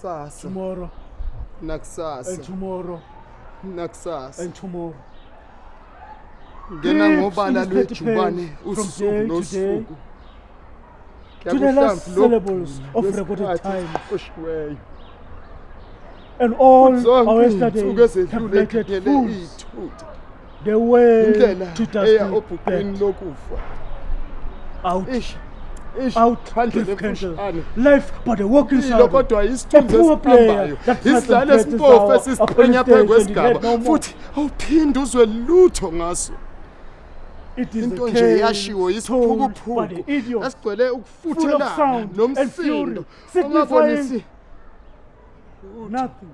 nakusasa tomorrow nakusasa and tomorrow nakusasa and tomorrow. ngena ngobala Clips in this lwejubane page usuku from day to nosuku to the last syllables of recorded time. oshiweyo And all zonke our izinsuku yesterdays have ezedlule naked ekhiphele fools ithutha the way indlela to eya dusty obhuqwini death. lokufa Out, ish out, handle cliff emfushane candle. Life but a walking impilo shadow. kodwa A isithunzi poor player esihambayo that fights isidlala and esimpofu practices esisiqhenya our phezu police station, kwesigaba he had no more. futhi awuphinde uzwe lutho ngaso It is into a nje tale yashiwo told by isiphukuphuku the idiots, esigcwele full of ukufuthelana sound and nomsindo fury, signifying ongabonisi nothing.